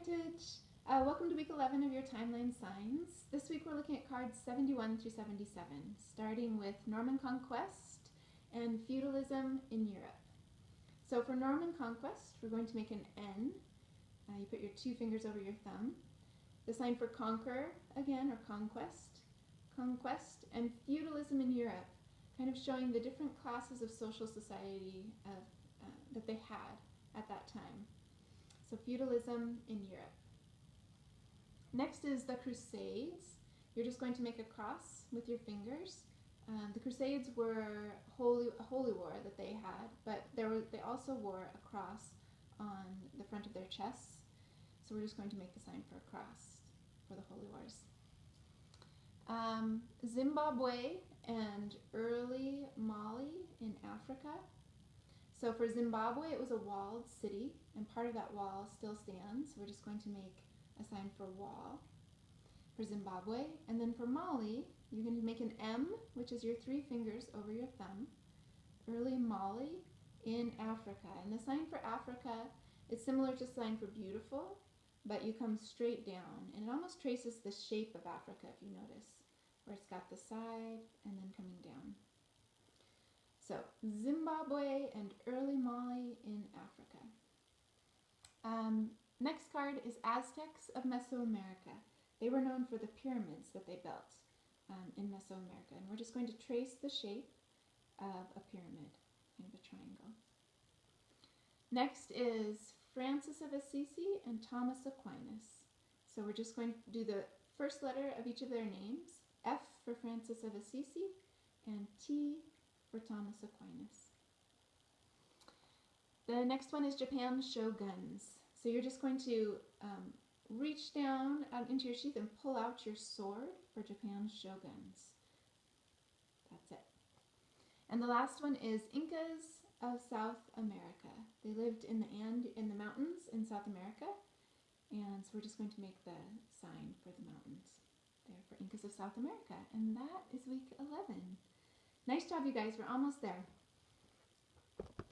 Heritage! Welcome to week 11 of your timeline signs. This week we're looking at cards 71 through 77, starting with Norman Conquest and feudalism in Europe. So for Norman Conquest, we're going to make an N. You put your two fingers over your thumb. The sign for conquer, again, or conquest, and feudalism in Europe, kind of showing the different classes of social society that they had at that time. So feudalism in Europe. Next is the Crusades. You're just going to make a cross with your fingers. The Crusades were a holy war that they had, but they also wore a cross on the front of their chests. So we're just going to make the sign for a cross for the holy wars. Zimbabwe and early Mali in Africa. So for Zimbabwe, it was a walled city, and part of that wall still stands. We're just going to make a sign for wall for Zimbabwe. And then for Mali, you're going to make an M, which is your three fingers over your thumb. Early Mali in Africa. And the sign for Africa is similar to the sign for beautiful, but you come straight down. And it almost traces the shape of Africa, if you notice, where it's got the side and then coming down. So, Zimbabwe and early Mali in Africa. Next card is Aztecs of Mesoamerica. They were known for the pyramids that they built in Mesoamerica. And we're just going to trace the shape of a pyramid, kind of a triangle. Next is Francis of Assisi and Thomas Aquinas. So we're just going to do the first letter of each of their names. F for Francis of Assisi and T for Thomas Aquinas. The next one is Japan's shoguns. So you're just going to reach down into your sheath and pull out your sword for Japan's shoguns. That's it. And the last one is Incas of South America. They lived in the mountains in South America. And so we're just going to make the sign for the mountains there for Incas of South America. And that is week 11. Nice job, you guys. We're almost there.